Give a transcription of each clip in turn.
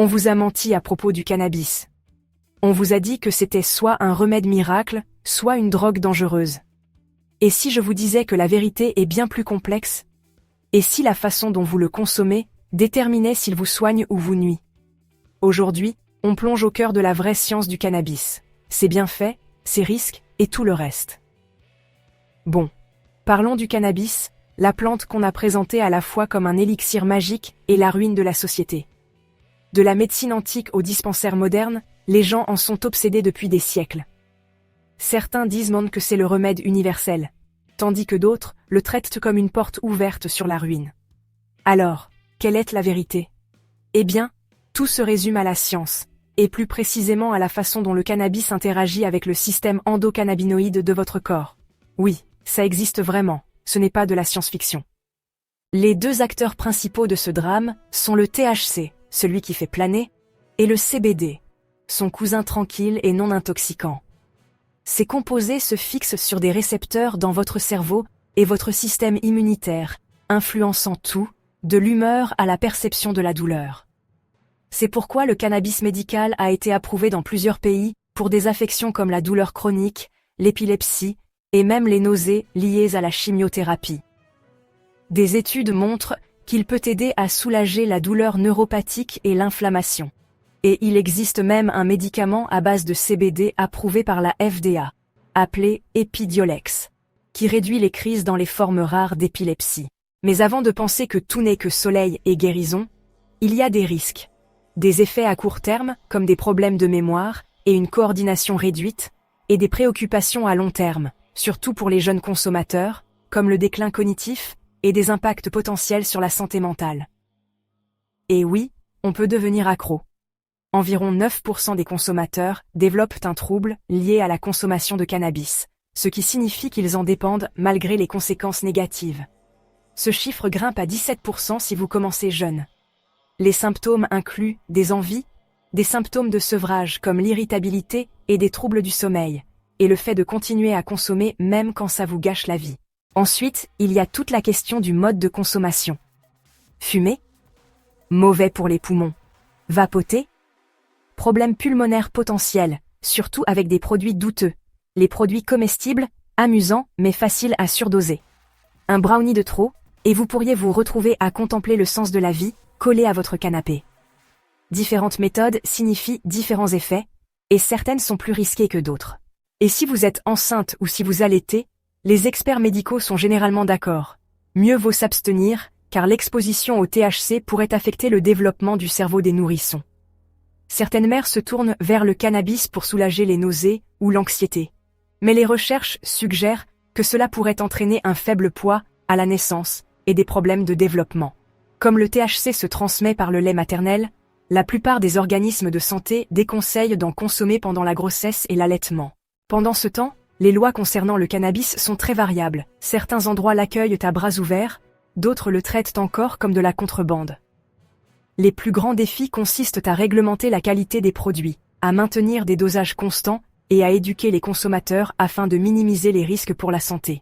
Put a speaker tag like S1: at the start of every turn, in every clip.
S1: On vous a menti à propos du cannabis. On vous a dit que c'était soit un remède miracle, soit une drogue dangereuse. Et si je vous disais que la vérité est bien plus complexe? Et si la façon dont vous le consommez déterminait s'il vous soigne ou vous nuit? Aujourd'hui, on plonge au cœur de la vraie science du cannabis, ses bienfaits, ses risques et tout le reste. Bon, parlons du cannabis, la plante qu'on a présentée à la fois comme un élixir magique et la ruine de la société. De la médecine antique aux dispensaires modernes, les gens en sont obsédés depuis des siècles. Certains disent même que c'est le remède universel, tandis que d'autres le traitent comme une porte ouverte sur la ruine. Alors, quelle est la vérité? Eh bien, tout se résume à la science, et plus précisément à la façon dont le cannabis interagit avec le système endocannabinoïde de votre corps. Oui, ça existe vraiment, ce n'est pas de la science-fiction. Les deux acteurs principaux de ce drame sont le THC, celui qui fait planer, et le CBD, son cousin tranquille et non intoxicant. Ces composés se fixent sur des récepteurs dans votre cerveau et votre système immunitaire, influençant tout, de l'humeur à la perception de la douleur. C'est pourquoi le cannabis médical a été approuvé dans plusieurs pays pour des affections comme la douleur chronique, l'épilepsie et même les nausées liées à la chimiothérapie. Des études montrent qu'il peut aider à soulager la douleur neuropathique et l'inflammation. Et il existe même un médicament à base de CBD approuvé par la FDA, appelé Epidiolex, qui réduit les crises dans les formes rares d'épilepsie. Mais avant de penser que tout n'est que soleil et guérison, il y a des risques. Des effets à court terme, comme des problèmes de mémoire et une coordination réduite, et des préoccupations à long terme, surtout pour les jeunes consommateurs, comme le déclin cognitif et des impacts potentiels sur la santé mentale. Et oui, on peut devenir accro. Environ 9% des consommateurs développent un trouble lié à la consommation de cannabis, ce qui signifie qu'ils en dépendent malgré les conséquences négatives. Ce chiffre grimpe à 17% si vous commencez jeune. Les symptômes incluent des envies, des symptômes de sevrage comme l'irritabilité et des troubles du sommeil, et le fait de continuer à consommer même quand ça vous gâche la vie. Ensuite, il y a toute la question du mode de consommation. Fumer? Mauvais pour les poumons. Vapoter? Problèmes pulmonaires potentiels, surtout avec des produits douteux. Les produits comestibles, amusants mais faciles à surdoser. Un brownie de trop, et vous pourriez vous retrouver à contempler le sens de la vie, collé à votre canapé. Différentes méthodes signifient différents effets, et certaines sont plus risquées que d'autres. Et si vous êtes enceinte ou si vous allaitez, les experts médicaux sont généralement d'accord. Mieux vaut s'abstenir, car l'exposition au THC pourrait affecter le développement du cerveau des nourrissons. Certaines mères se tournent vers le cannabis pour soulager les nausées ou l'anxiété. Mais les recherches suggèrent que cela pourrait entraîner un faible poids à la naissance et des problèmes de développement. Comme le THC se transmet par le lait maternel, la plupart des organismes de santé déconseillent d'en consommer pendant la grossesse et l'allaitement. Pendant ce temps, les lois concernant le cannabis sont très variables. Certains endroits l'accueillent à bras ouverts, d'autres le traitent encore comme de la contrebande. Les plus grands défis consistent à réglementer la qualité des produits, à maintenir des dosages constants et à éduquer les consommateurs afin de minimiser les risques pour la santé.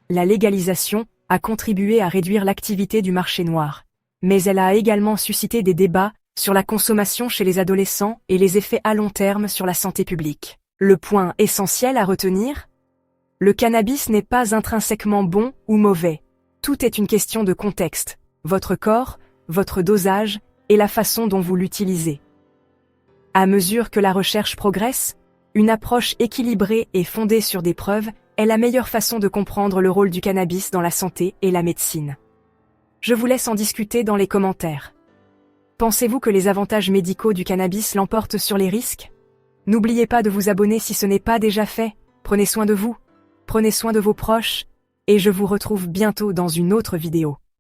S1: La légalisation a contribué à réduire l'activité du marché noir, mais elle a également suscité des débats sur la consommation chez les adolescents et les effets à long terme sur la santé publique. Le point essentiel à retenir? Le cannabis n'est pas intrinsèquement bon ou mauvais. Tout est une question de contexte, votre corps, votre dosage et la façon dont vous l'utilisez. À mesure que la recherche progresse, une approche équilibrée et fondée sur des preuves est la meilleure façon de comprendre le rôle du cannabis dans la santé et la médecine. Je vous laisse en discuter dans les commentaires. Pensez-vous que les avantages médicaux du cannabis l'emportent sur les risques? N'oubliez pas de vous abonner si ce n'est pas déjà fait. Prenez soin de vous, prenez soin de vos proches, et je vous retrouve bientôt dans une autre vidéo.